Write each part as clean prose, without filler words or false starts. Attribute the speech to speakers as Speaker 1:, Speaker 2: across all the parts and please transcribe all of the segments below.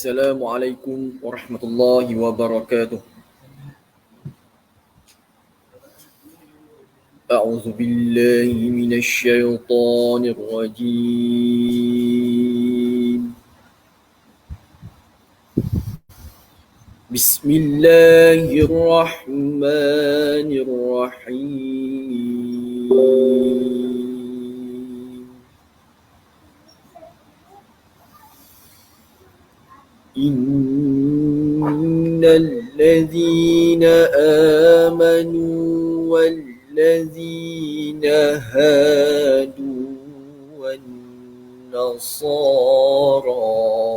Speaker 1: Assalamualaikum warahmatullahi wabarakatuh. A'udzu billahi minasy syaithanir rajim. Bismillahirrahmanirrahim. Innal ladzina amanu wal ladzina hadu wan nasara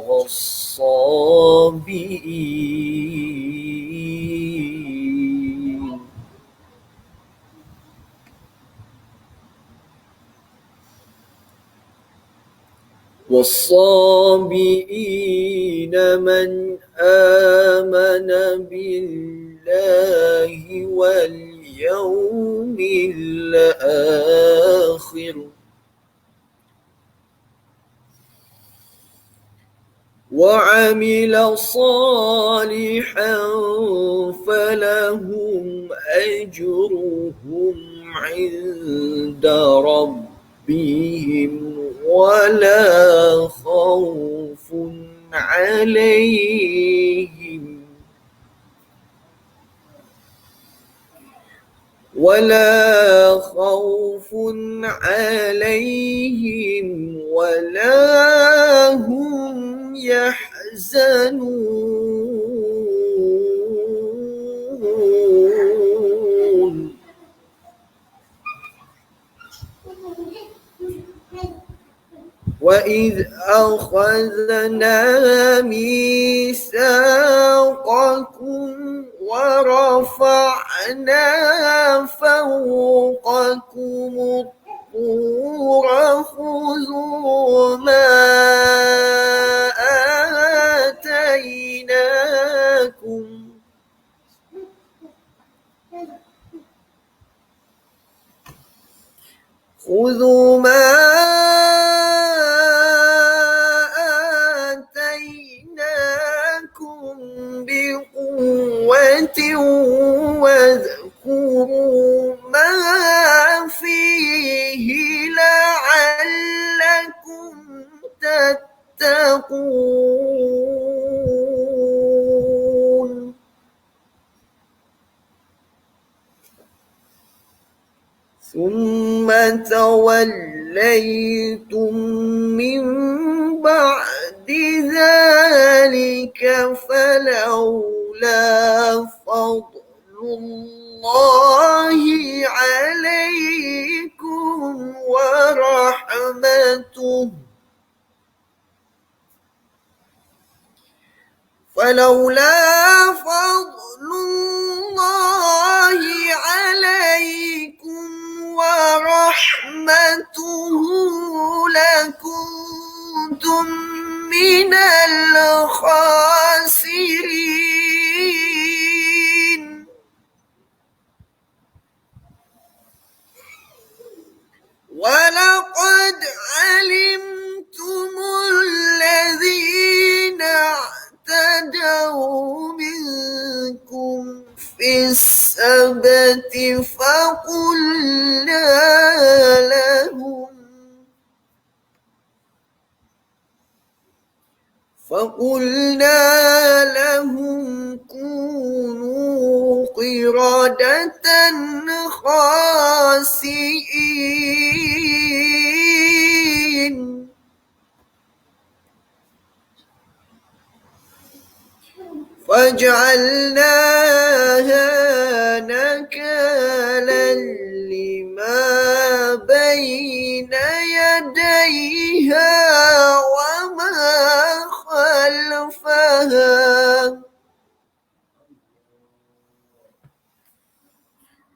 Speaker 1: was-sabiin من آمن بالله واليوم الآخر وعمل صالحا فلهم أجرهم عند ربهم ولا خوف عليهم ولا هم يحزنون وإذ أخذنا ميثاقكم ورفعنا فوقكم الطور خذوا ما آتيناكم بقوة واذكروا ما فيه لعلكم تتقون ثم توليتم من بعد ذلك فلولا فضل الله عليكم ورحمته لكنتم من الخاسرين ولقد علمتم الذين اعتدوا منكم في السبت فقلنا لهم كونوا قردة خاسئين فجعلناها نكالا لما بين يديها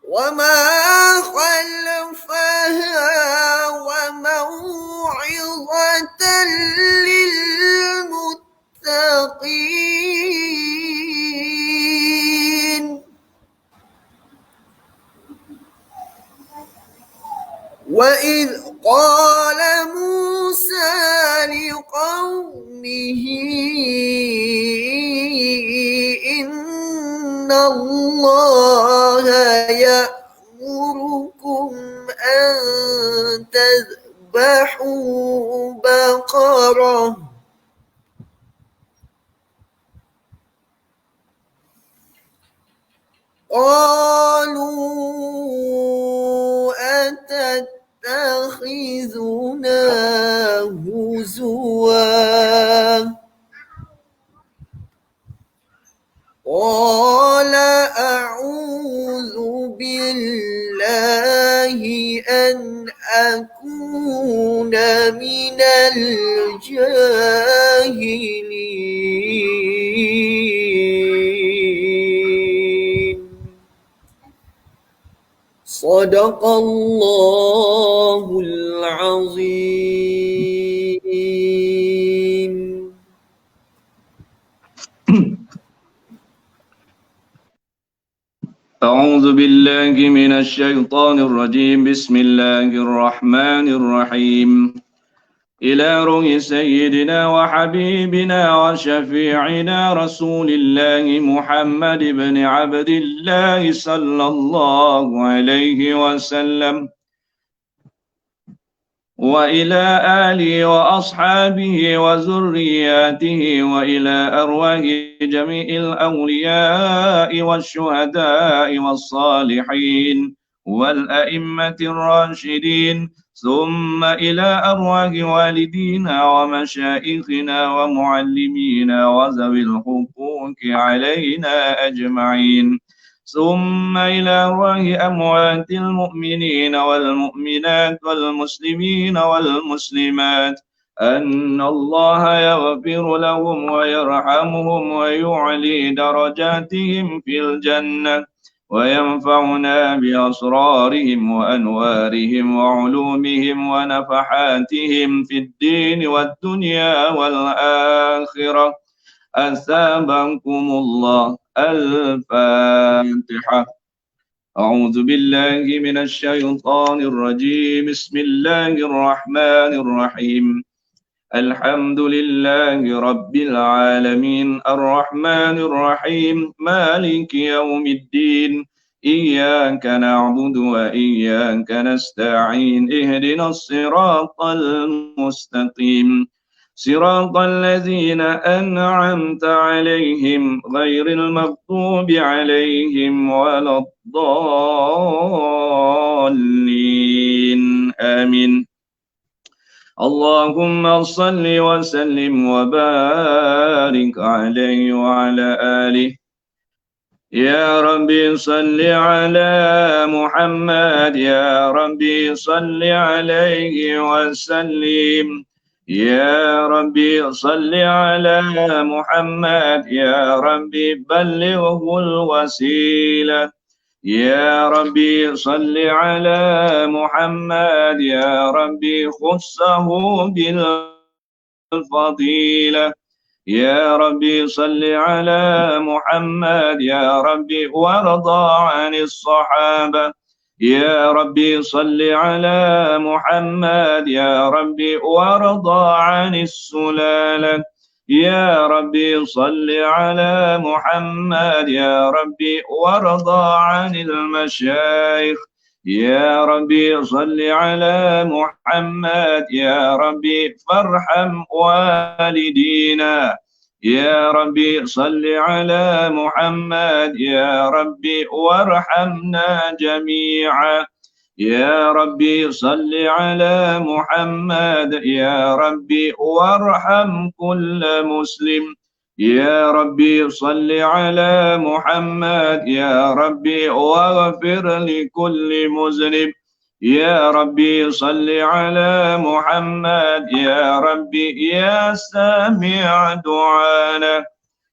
Speaker 1: وما خلفها وموعظة للمتقين وإذ قال موسى موسى لقومه إن الله يأمركم أن تذبحوا بقرة قالوا أتتخذنا هزوا قال أعوذ بالله أن أكون من الجاهلين صدق الله العظيم.
Speaker 2: أعوذ بالله من الشيطان الرجيم. بسم الله الرحمن الرحيم. إلى روح سيدنا وحبيبنا وشفيعنا رسول الله محمد بن عبد الله صلى الله عليه وسلم وإلى آله وأصحابه وذرياته وإلى أرواح جميع الأولياء والشهداء والصالحين والأئمة الراشدين، ثم إلى أرواح والدينا ومشائخنا ومعلمينا وذوي الحقوق علينا أجمعين، ثم إلى روح أموات المؤمنين والمؤمنات والمسلمين والمسلمات أن الله يغفر لهم ويرحمهم ويعلي درجاتهم في الجنة وينفعنا بأسرارهم وأنوارهم وعلومهم ونفحاتهم في الدين والدنيا والآخرة. أثابكم الله. الفاتحة. أعوذ بالله من الشيطان الرجيم. بسم الله الرحمن الرحيم. الحمد لله رب العالمين الرحمن الرحيم مالك يوم الدين إياك نعبد وإياك نستعين اهدنا الصراط المستقيم صراط الذين أنعمت عليهم غير المغضوب عليهم ولا الضالين آمين. اللهم صل وسلم وبارك عليه وعلى آله. يا ربي صل على محمد، يا ربي صل عليه وسلم. يا ربي صل على محمد، يا ربي بلغه الوسيلة. يا ربي صل على محمد، يا ربي خصه بالفضيلة. يا ربي صل على محمد، يا ربي وارضى عن الصحابة. يا ربي صل على محمد، يا ربي وارضى عن السلالة. يا ربي صل على محمد، يا ربي وارضى عن المشايخ. يا ربي صل على محمد، يا ربي فارحم والدينا. يا ربي صل على محمد، يا ربي وارحمنا جميعا. يا ربي صل على محمد، يا ربي وارحم كل مسلم. يا ربي صل على محمد، يا ربي واغفر لكل مذنب. يا ربي صل على محمد، يا ربي يا سامع دعانا.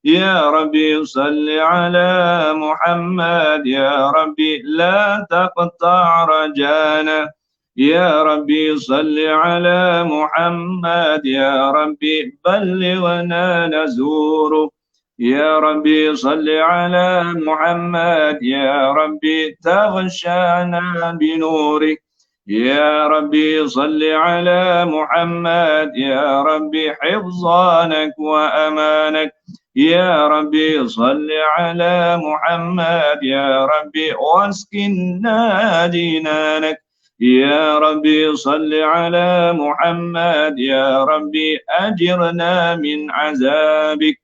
Speaker 2: يا ربي صل على محمد، يا ربي لا تقطع رجانا. يا ربي صل على محمد، يا ربي بلغنا نزوره. يا ربي صل على محمد، يا ربي تغشانا بنوره. يا ربي صل على محمد يا ربي حفظانك وأمانك يا ربي صل على محمد يا ربي واسكننا جنانك يا ربي صل على محمد يا ربي أجرنا من عذابك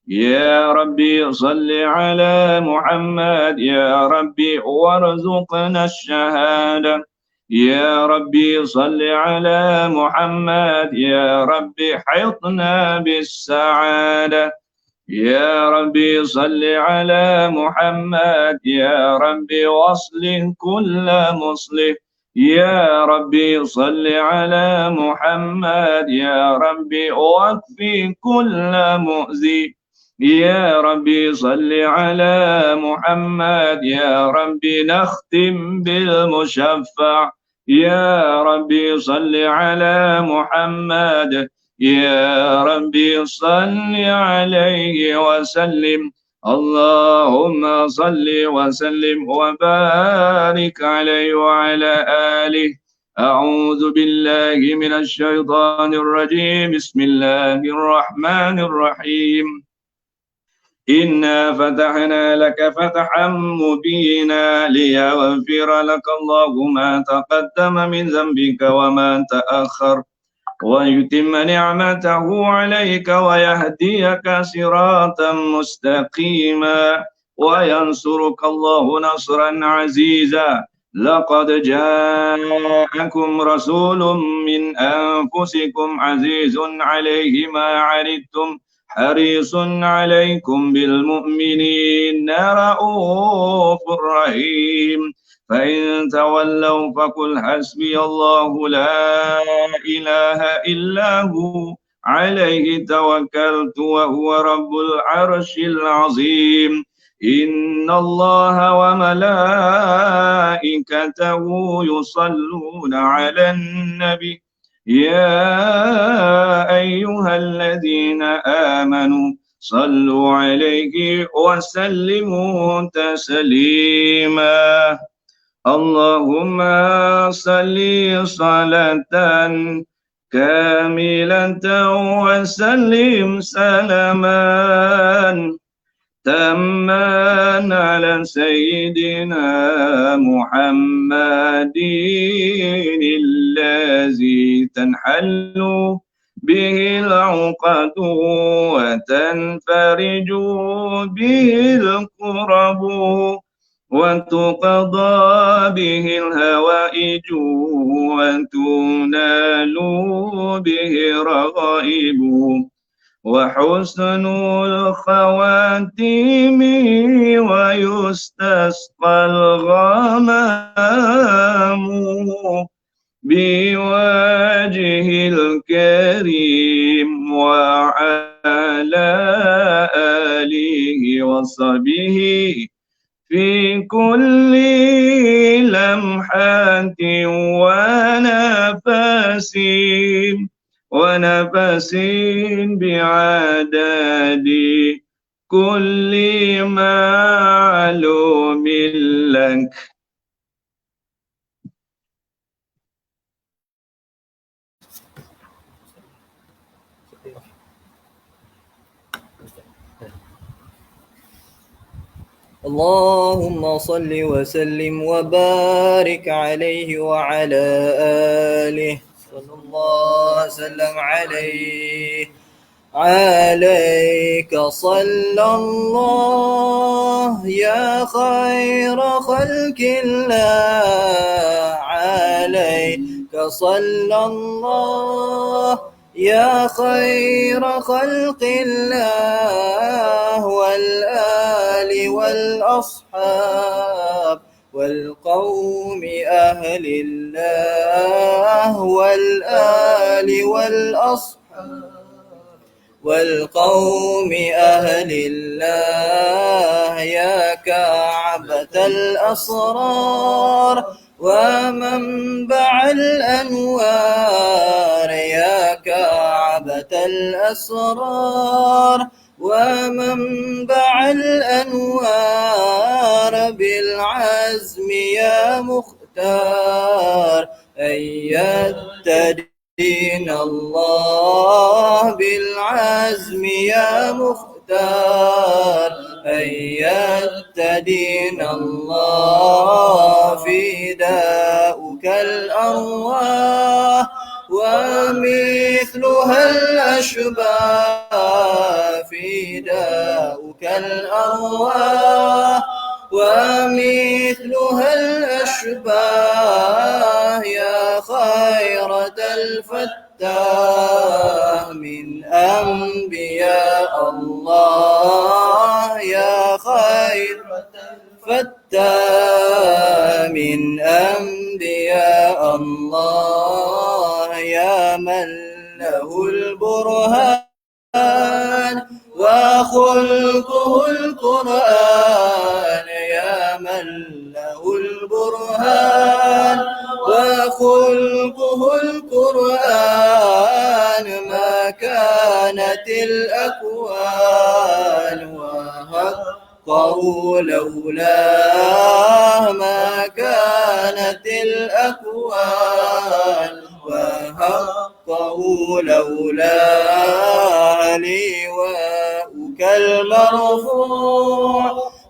Speaker 2: يا ربي صل على محمد يا ربي وارزقنا الشهادة يا ربي صل على محمد يا ربي حطنا بالسعادة يا ربي صل على محمد يا ربي واصلح كل مصلح يا ربي صل على محمد يا ربي واكفي كل مؤذي يا ربي صل على محمد يا ربي نختم بالمشفع يا ربي صل على محمد يا ربي صل عليه وسلم اللهم صل وسلم وبارك عليه وعلى آله أعوذ بالله من الشيطان الرجيم بسم الله الرحمن الرحيم إنا فتحنا لك فتحا مبينا ليغفر لك الله ما تقدم من ذنبك وما تأخر ويتم نعمته عليك ويهديك صراطا مستقيما وينصرك الله نصرا عزيزا لقد جاءكم رسول من أنفسكم عزيز عليه ما عنتم حريص عليكم بالمؤمنين رؤوف رحيم فإن تولوا فقل حسبي الله لا إله إلا هو عليه توكلت وهو رب العرش العظيم إن الله وملائكته يصلون على النبي يا أيها الذين آمنوا صلوا عليه وسلموا تسليما اللهم صل صلاة كاملة وسلم سلاما تاما على سيدنا محمد الذي تنحل به العقد وتنفرج به الكرب وتقضى به الهوائج وتنال به الرغائب وحسن الخواتيم ويستسقى الغمام بوجه الكريم وعلى آله وصحبه في كل لمحة ونفس بعدد كل معلوم لك
Speaker 1: اللهم صل وسلم وبارك عليه وعلى آله صلى الله وسلم عليك صلى الله يا خير خلق الله عليك صلى الله يا خير خلق الله والآل والأصحاب والقوم أهل الله والآل والأصحاب والقوم أهل الله يا كعبة الأسرار ومنبع الأنوار يا كعبة الأسرار ومنبع الأنوار بالعزم يا مختار أيدت دين الله بالعزم يا مختار، أيدت دين الله فداؤك الأرواح ومثلها الأشباه، فداؤك الأرواح ومثلها الأشباه، يا خيرة الفتاه من أنبياء الله، يا خيرة الفتاه من أنبياء الله، يا من له البرهان وخلقه القرآن، يا من له البرهان وخلقه القرآن، ما كانت الأكوان وحقه لولاه، ما كانت الأكوان وحقه لولاه، لواؤك المرفوع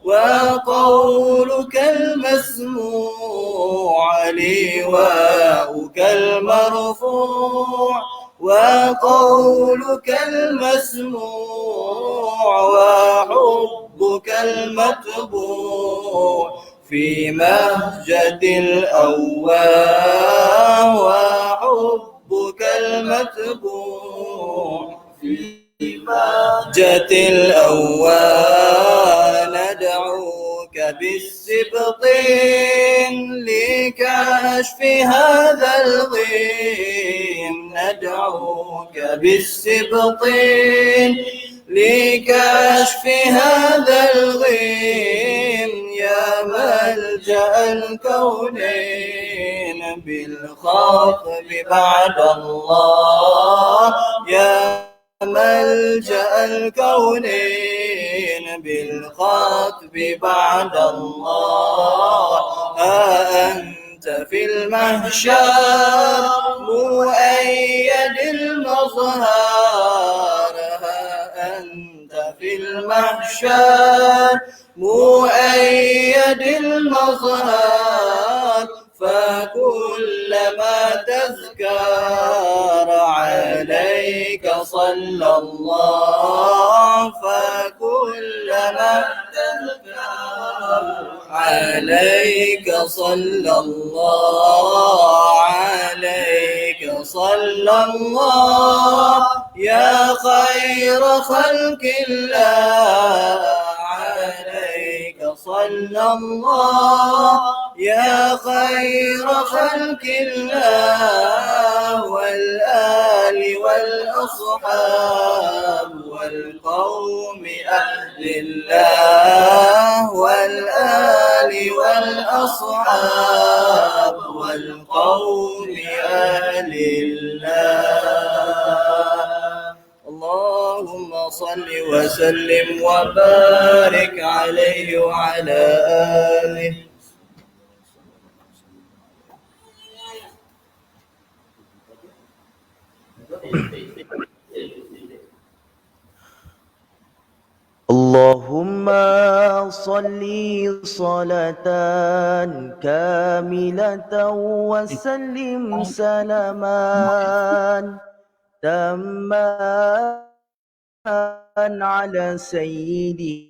Speaker 1: وقولك المسموع، لواؤك المرفوع وقولك المسموع، وحبك المتبوع في مهجة الأواه، وحبك المتبوع في مهجة الأواه، ندعوك بالسبطين لكشف هذا الغيم، ندعوك بالسبطين لكشف هذا الغيم، يا ملجأ الكونين بالخطب بعد الله، يا ملجأ الكونين بالخطب بعد الله، ها أنت في المحشر مؤيد المظهر، ها أنت في المحشر مؤيد المظهر، فكلما تذكر عليك صلى الله، فكلما تذكر عليك صلى الله، عليك صلى الله، يا خير خلق الله، عليك صلى الله، يا خير خلق الله، والآل والأصحاب والقوم أهل الله، والآل والأصحاب والقوم أهل الله. اللهم صل وسلم وبارك عليه وعلى آله.
Speaker 3: اللهم صل صلاة كاملة وسلم سلاما تاما على سيدنا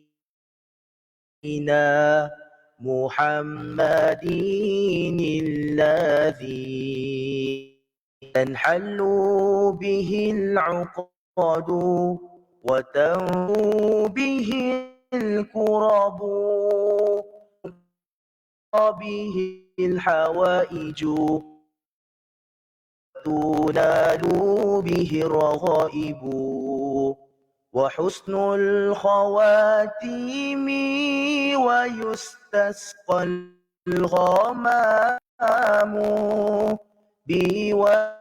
Speaker 3: محمد الذي تنحل به العقد وتنفو به الكرب به الحوائج تنال به الرغائب وحسن الخواتيم ويستسقى الغمام بوجهه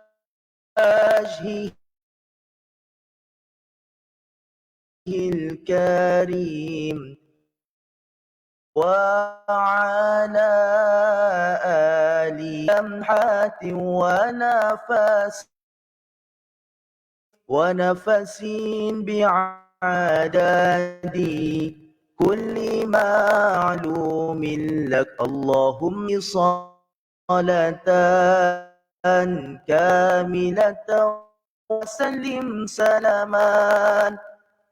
Speaker 3: الكريم وعلى آل لمحات ونفس بعدد كل معلوم لك. اللهم صلاة كاملة وسلم سلاما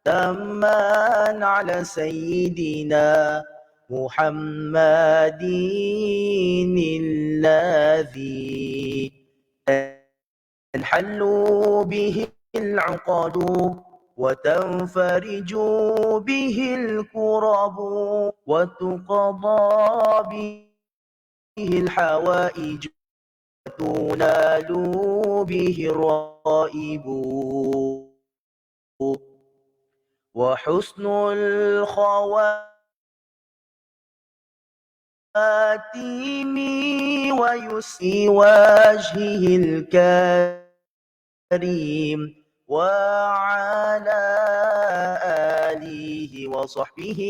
Speaker 3: تاما على سيدنا محمد الذي تنحل به العقد وتنفرج به الكرب وتقضى به الحوائج وتنال به الرائب. وحسن الخواتيم ويسر وجهه الكريم وعلى آله وصحبه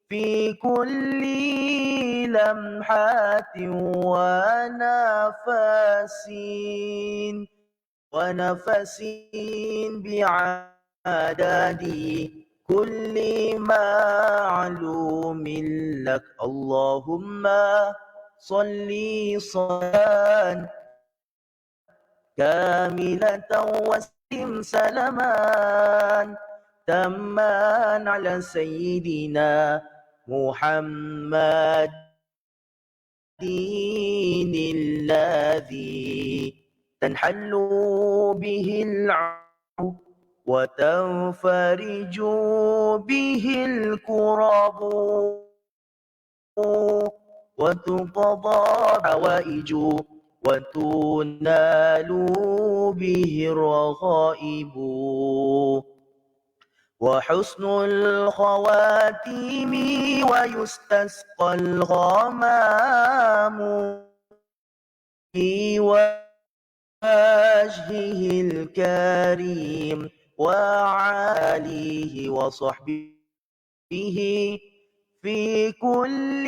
Speaker 3: في كل لمحة ونفس بعدد كل معلوم لك. اللهم صل صلاة كاملة وسلم سلاما تاما على سيدنا محمد الذي تنحل به العقد وتنفرج به الكرب وتقضى حوائج وتنال به الرغائب. وحسن الخواتيم ويستسقى الغمام في وجهه الكريم وعليه وصحبه في كل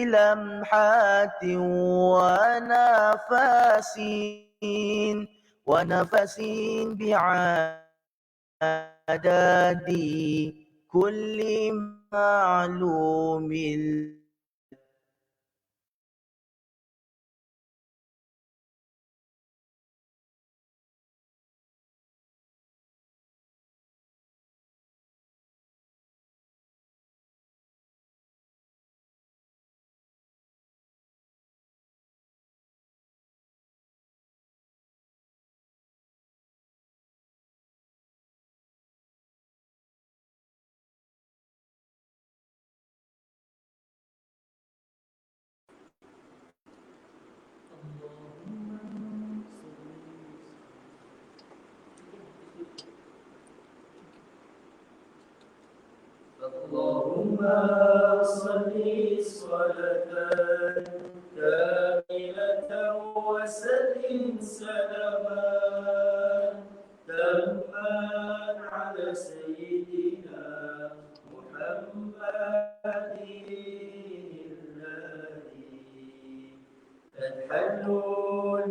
Speaker 3: لمحة ونفس بعدد كل معلوم.
Speaker 1: اللهم صل صلاة كاملة وسلم سلاما تاما على سيدنا محمد الذي تنحل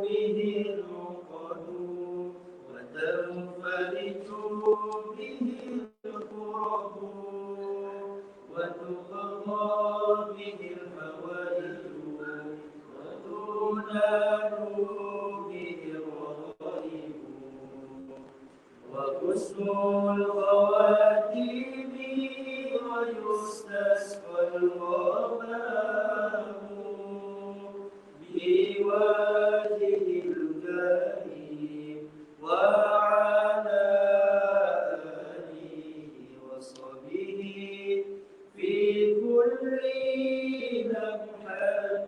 Speaker 1: به العقد وتنفرج به الكرب وتقضى به الحوائج وتنال به الرغائب. وحسن الخواتيم ويستسقى الغمام بوجه الكريم وعلى آله وصحبه في كل لمحة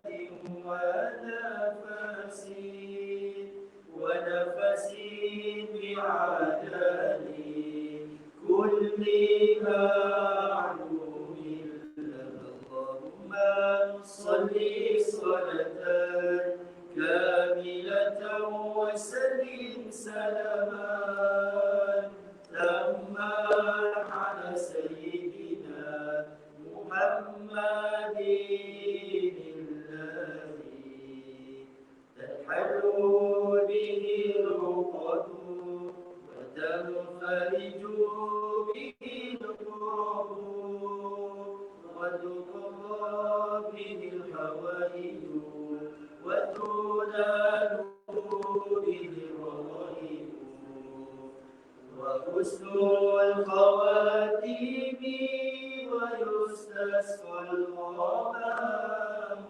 Speaker 1: ونفس بعدد كل معلوم لك. اللهم صل صلاة كاملة وسلم سلاما تاما على سيدنا محمد الذي تنحل به العقد وتنفرج به الكرب وتقضى به الحوائج وتنال به الرغائب وحسن الخواتيم ويستسقى الغمام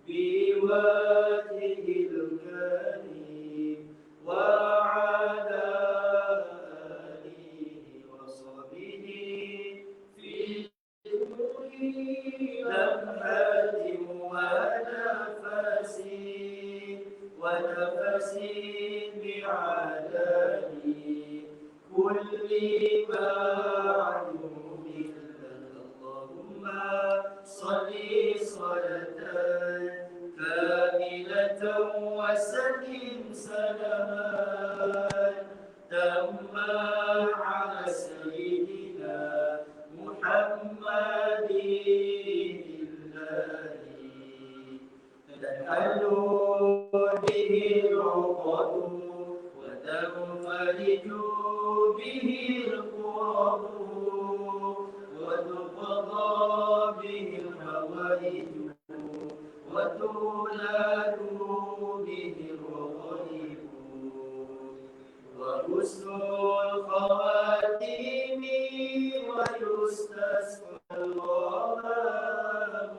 Speaker 1: بوجهه الكريم وعلى آله وصحبه في كل لمحة ونفس بعدد كل معلوم لك اللهم صل صلاة كاملة وسلم سلاما تاما على سيدنا محمد الذي تنحل به العقد وتنفرج به الكرب وتقضى به الحوائج وتنال به الرغائب وحسن الخواتيم ويستسقى الغمام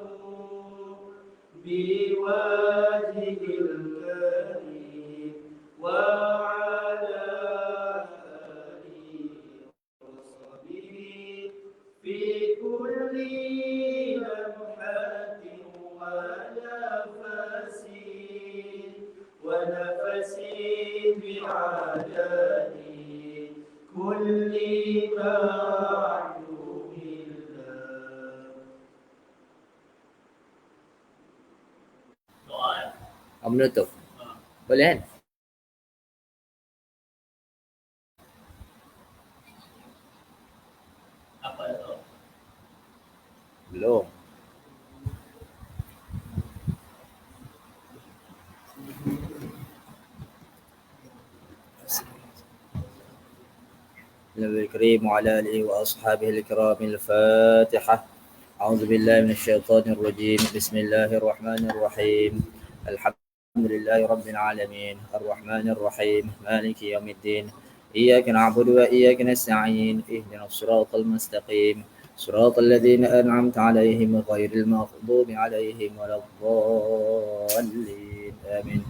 Speaker 1: بوجهه الكريم وعلى آله وصحبه في كل لمحة ونفس بعدد كل معلوم
Speaker 4: Menutup. Boleh kan?
Speaker 1: Apa itu?
Speaker 4: Belum. النبي الكريم وعلى آله وأصحابه الكرام الفاتحة. أعوذ بالله من الشيطان الرجيم. بسم الله الرحمن الرحيم. الحمد لله رب العالمين الرحمن الرحيم مالك يوم الدين إياك نعبد وإياك نستعين اهدنا الصراط المستقيم صراط الذين أنعمت عليهم غير المغضوب عليهم ولا الضالين آمين.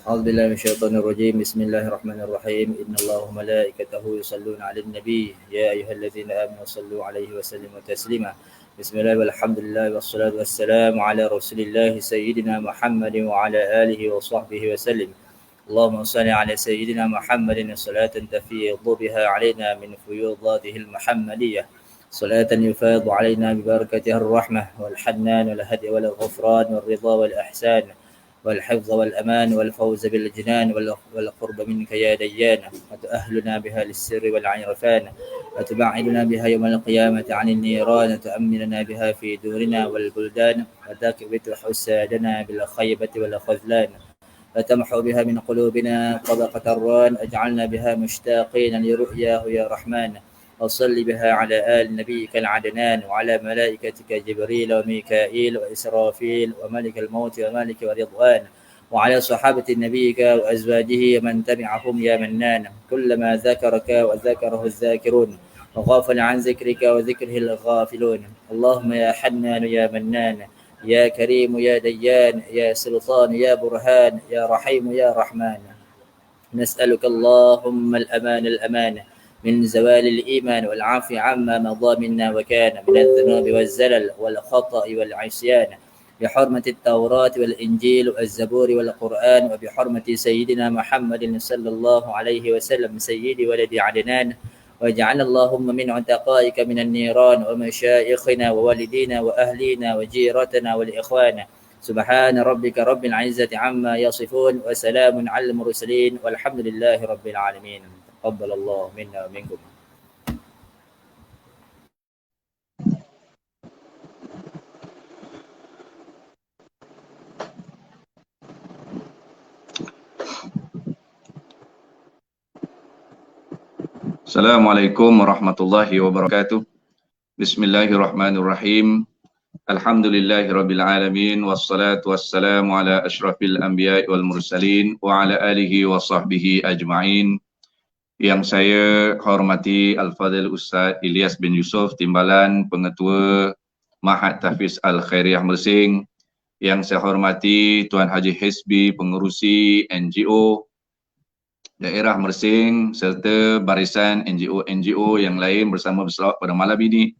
Speaker 4: أعوذ بالله من الشيطان الرجيم. بسم الله الرحمن الرحيم. إن الله وملائكته يصلون على النبي يا أيها الذين آمنوا صلوا عليه وسلموا تسليما. بسم الله والحمد لله والصلاة والسلام على رسول الله سيدنا محمد وعلى آله وصحبه وسلم. اللهم صل على سيدنا محمد صلاة تفيض بها علينا من فيوضاته المحمدية، صلاة يفاض علينا ببركتها الرحمة والحنان والهدي والغفران والرضا والإحسان والحفظ والأمان والفوز بالجنان والقرب منك يا ديان، وتؤهلنا بها للسر والعرفان، وتبعدنا بها يوم القيامة عن النيران، وتؤمننا بها في دورنا والبلدان، وتكبت حسادنا بالخيبة والخذلان، وتمحو بها من قلوبنا طبقة الران، اجعلنا بها مشتاقين لرؤياه يا رحمن. وصل بها على آل نبيك العدنان وعلى ملائكتك جبريل وميكائيل وإسرافيل وملك الموت ومالك ورضوان، وعلى صحابة نبيك وأزواجه ومن تبعهم يا منان. كلما ذكرك وذكره الذاكرون وغافل عن ذكرك وذكره الغافلون. اللهم يا حنان يا منان يا كريم يا ديان يا سلطان يا برهان يا رحيم يا رحمن، نسألك اللهم الأمان من زوال الإيمان والعافية عما مضى منا وكان من الذنوب والزلل والخطأ والعصيان، بحرمة التوراة والإنجيل والزبور والقرآن، وبحرمة سيدنا محمد صلى الله عليه وسلم سيد ولد عدنان. واجعل اللهم من عتقائك من النيران ومشايخنا ووالدينا وأهلينا وجيرتنا والإخوان. سبحان ربك رب العزة عما يصفون وسلام على المرسلين والحمد لله رب العالمين. تقبل الله منا ومنكم.
Speaker 2: Assalamualaikum warahmatullahi wabarakatuh. Bismillahirrahmanirrahim. Alhamdulillahirabbil alamin wassalatu wassalamu ala asyrafil anbiya'i wal mursalin wa ala alihi wa sahbihi ajma'in. Yang saya hormati Al-Fadhil Ustaz Ilyas bin Yusof Timbalan, Pengetua Mahat Tahfiz Al-Khairiyah Mersing. Yang saya hormati Tuan Haji Hizbi, Pengerusi NGO Daerah Mersing serta barisan NGO yang lain bersama berselawat pada malam ini.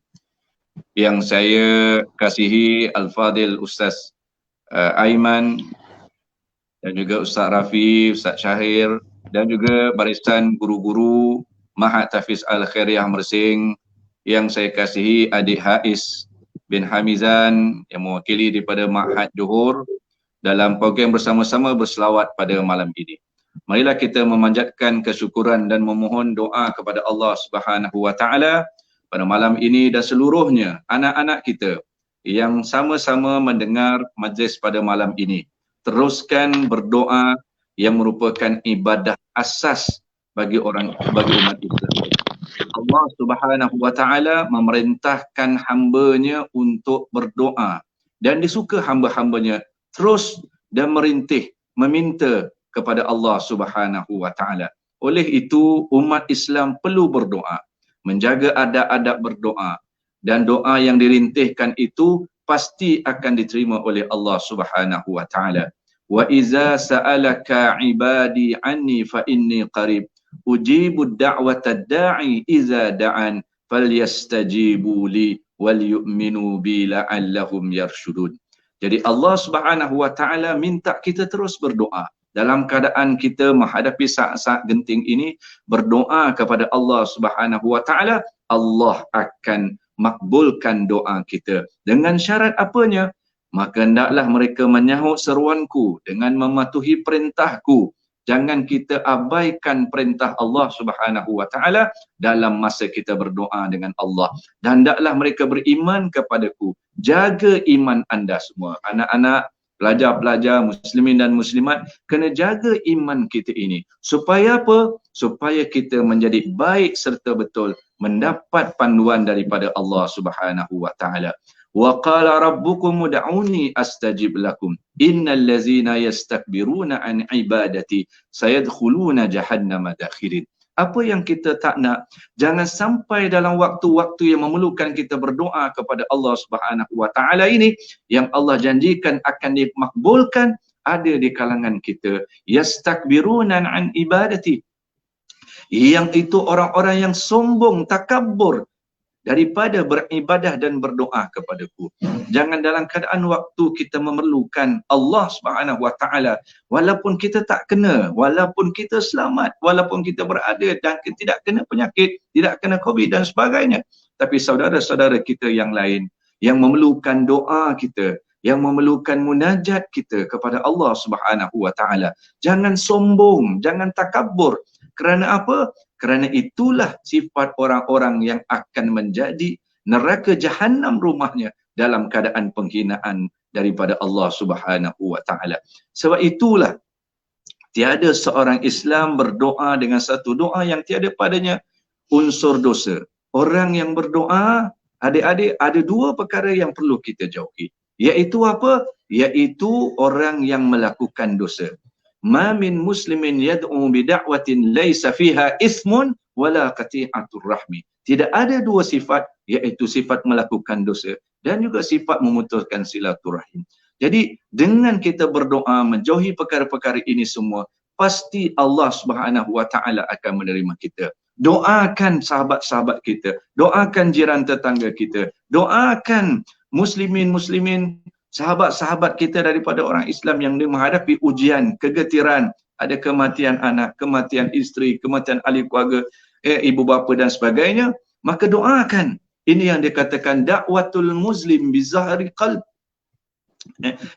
Speaker 2: Yang saya kasihi Al-Fadhil Ustaz Aiman dan juga Ustaz Rafi, Ustaz Syahir dan juga barisan guru-guru Mahat Tahfiz Al-Khairiyah Mersing. Yang saya kasihi Adik Haiz bin Hamizan yang mewakili daripada Mahat Johor dalam program bersama-sama berselawat pada malam ini. Marilah kita memanjatkan kesyukuran dan memohon doa kepada Allah Subhanahu wa taala pada malam ini dan seluruhnya anak-anak kita yang sama-sama mendengar majlis pada malam ini. Teruskan berdoa yang merupakan ibadah asas bagi umat Islam. Allah Subhanahu wa taala memerintahkan hamba-Nya untuk berdoa dan disuka hamba-hambanya terus dan merintih meminta kepada Allah Subhanahu wa taala. Oleh itu umat Islam perlu berdoa, menjaga adab-adab berdoa, dan doa yang dirintihkan itu pasti akan diterima oleh Allah Subhanahu wa taala. Wa iza sa'alaka ibadi anni fa inni qarib ujibu da'watad da'i iza da'an falyastajibu li wal yu'minu bi la'allahum yarshudun. Jadi Allah Subhanahu wa taala minta kita terus berdoa. Dalam keadaan kita menghadapi saat-saat genting ini, berdoa kepada Allah Subhanahu wa taala, Allah akan makbulkan doa kita. Dengan syarat apanya? Maka hendaklah mereka menyahut seruanku dengan mematuhi perintahku. Jangan kita abaikan perintah Allah Subhanahu wa taala dalam masa kita berdoa dengan Allah. Dan hendaklah mereka beriman kepadaku. Jaga iman anda semua. Anak-anak, pelajar-pelajar, muslimin dan muslimat, kena jaga iman kita ini. Supaya apa? Supaya kita menjadi baik serta betul, mendapat panduan daripada Allah Subhanahu wa taala. Wa qala rabbukum ud'uni astajib lakum innal ladzina yastakbiruna an ibadati sayadkhuluna jahannama dakhirin. Apa yang kita tak nak, jangan sampai dalam waktu-waktu yang memerlukan kita berdoa kepada Allah Subhanahu wa taala ini, yang Allah janjikan akan dimakbulkan, ada di kalangan kita yastakbiruna an ibadati, yang itu orang-orang yang sombong, takabur daripada beribadah dan berdoa kepadaku. Jangan dalam keadaan waktu kita memerlukan Allah Subhanahu wa taala, walaupun kita tak kena, walaupun kita selamat, walaupun kita berada dan tidak kena penyakit, tidak kena COVID dan sebagainya, tapi saudara-saudara kita yang lain yang memerlukan doa kita, yang memerlukan munajat kita kepada Allah Subhanahu wa taala, jangan sombong, jangan takabur. Kerana apa? Kerana itulah sifat orang-orang yang akan menjadi neraka jahanam rumahnya dalam keadaan penghinaan daripada Allah Subhanahu wa taala. Sebab itulah tiada seorang Islam berdoa dengan satu doa yang tiada padanya unsur dosa. Orang yang berdoa, adik-adik, ada dua perkara yang perlu kita jauhi. Iaitu apa? Iaitu orang yang melakukan dosa. Ma min muslimin yad'u bi da'watin laysa fiha ismun wala qati'atur rahmi. Tidak ada dua sifat, iaitu sifat melakukan dosa dan juga sifat memutuskan silaturahim. Jadi dengan kita berdoa menjauhi perkara-perkara ini semua, pasti Allah Subhanahu wa taala akan menerima kita. Doakan sahabat-sahabat kita, doakan jiran tetangga kita, doakan muslimin, sahabat-sahabat kita daripada orang Islam yang menghadapi ujian, kegetiran, ada kematian anak, kematian isteri, kematian ahli keluarga, ibu bapa dan sebagainya, maka doakan. Ini yang dikatakan da'watul muslim bizahri qalb,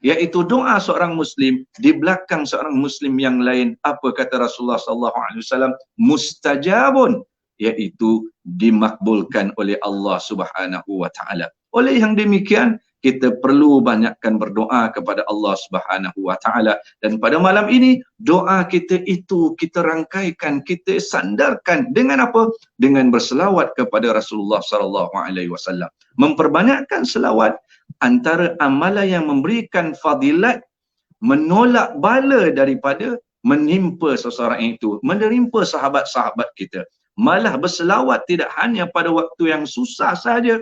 Speaker 2: iaitu doa seorang muslim di belakang seorang muslim yang lain. Apa kata Rasulullah SAW? Mustajabun, iaitu dimakbulkan oleh Allah Subhanahu wa taala. Oleh yang demikian, kita perlu banyakkan berdoa kepada Allah Subhanahu wa taala. Dan pada malam ini doa kita itu kita rangkaikan, kita sandarkan dengan apa? Dengan berselawat kepada Rasulullah sallallahu alaihi wasallam. Memperbanyakkan selawat antara amalan yang memberikan fadilat, menolak bala daripada menimpa seseorang itu, menimpa sahabat-sahabat kita. Malah berselawat tidak hanya pada waktu yang susah sahaja,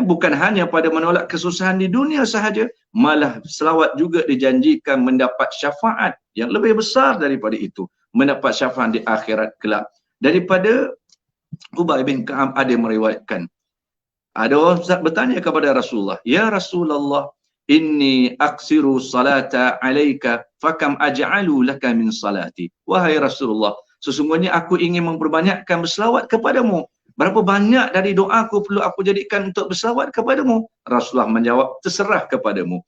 Speaker 2: bukan hanya pada menolak kesusahan di dunia sahaja, malah selawat juga dijanjikan mendapat syafaat yang lebih besar daripada itu, mendapat syafaat di akhirat kelak. Daripada Ubay bin Ka'ab ada meriwayatkan, ada orang bertanya kepada Rasulullah, "Ya Rasulullah, inni aksiru salata alaika fakam aj'alu laka min salati." Wahai Rasulullah, sesungguhnya aku ingin memperbanyakkan berselawat kepadamu. Berapa banyak dari doaku perlu aku jadikan untuk berselawat kepadamu? Rasulullah menjawab, terserah kepadamu.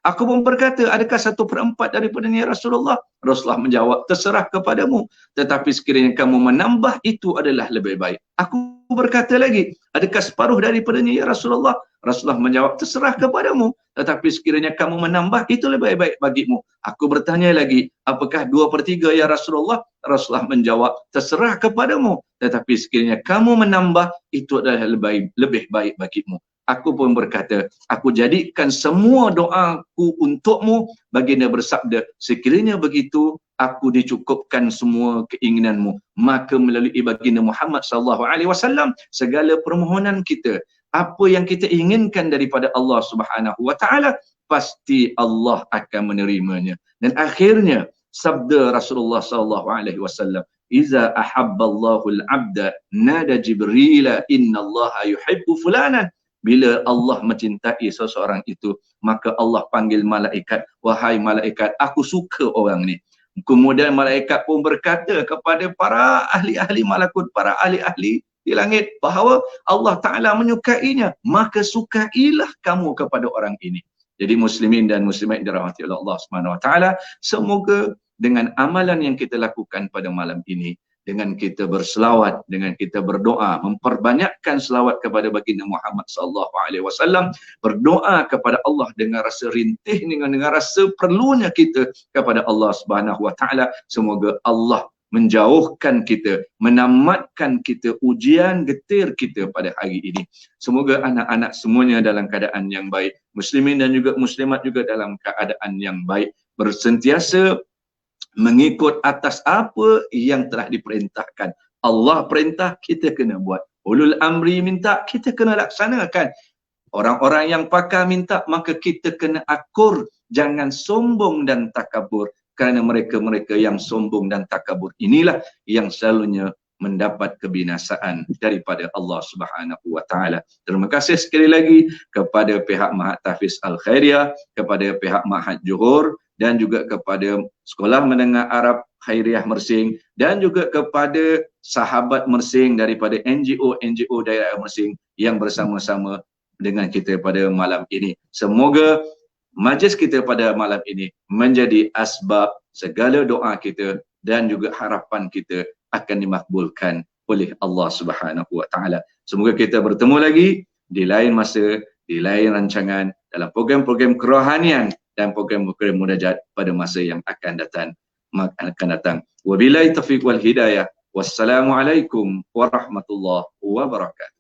Speaker 2: Aku pun berkata, adakah 1/4 daripadanya Rasulullah? Rasulullah menjawab, terserah kepadamu. Tetapi sekiranya kamu menambah, itu adalah lebih baik. Aku berkata lagi, adakah separuh daripadanya ya Rasulullah? Rasulullah menjawab, terserah kepadamu. Tetapi sekiranya kamu menambah, itu lebih baik bagimu. Aku bertanya lagi, apakah 2/3 ya Rasulullah? Rasulullah menjawab, terserah kepadamu. Tetapi sekiranya kamu menambah, itu adalah lebih baik bagimu. Aku pun berkata, aku jadikan semua doaku untukmu. Baginda bersabda, sekiranya begitu, aku dicukupkan semua keinginanmu. Maka melalui baginda Muhammad SAW, segala permohonan kita, apa yang kita inginkan daripada Allah Subhanahu wa taala, pasti Allah akan menerimanya. Dan akhirnya sabda Rasulullah SAW, "Iza ahabballahu al-'abda nada Jibril innallaha yuhibbu fulanan." Bila Allah mencintai seseorang itu, maka Allah panggil malaikat, "Wahai malaikat, aku suka orang ni." Kemudian malaikat pun berkata kepada para ahli-ahli malakut, para ahli-ahli di langit, bahawa Allah Ta'ala menyukainya, maka sukailah kamu kepada orang ini. Jadi muslimin dan muslimat dirahmati oleh Allah Subhanahu Wa Ta'ala, semoga dengan amalan yang kita lakukan pada malam ini, dengan kita berselawat, dengan kita berdoa, memperbanyakkan selawat kepada baginda Muhammad sallallahu alaihi wasallam, berdoa kepada Allah dengan rasa rintih, dengan rasa perlunya kita kepada Allah Subhanahu wa taala, semoga Allah menjauhkan kita, menamatkan kita ujian getir kita pada hari ini. Semoga anak-anak semuanya dalam keadaan yang baik, muslimin dan juga muslimat juga dalam keadaan yang baik, bersentiasa mengikut atas apa yang telah diperintahkan. Allah perintah, kita kena buat. Ulul amri minta, kita kena laksanakan. Orang-orang yang pakar minta, maka kita kena akur. Jangan sombong dan takabur. Kerana mereka-mereka yang sombong dan takabur, inilah yang selalunya mendapat kebinasaan daripada Allah Subhanahu wa taala. Terima kasih sekali lagi kepada pihak Mahat Tahfiz Al-Khairiyah, kepada pihak Mahat Johor, dan juga kepada Sekolah Menengah Arab Khairiyah Mersing, dan juga kepada sahabat Mersing daripada NGO daerah Mersing yang bersama-sama dengan kita pada malam ini. Semoga majlis kita pada malam ini menjadi asbab segala doa kita dan juga harapan kita akan dimakbulkan oleh Allah Subhanahu wa taala. Semoga kita bertemu lagi di lain masa, di lain rancangan, dalam program-program kerohanian dan program-program munajat pada masa yang akan datang. Wabillahi taufiq wal hidayah. Wassalamualaikum warahmatullahi wabarakatuh.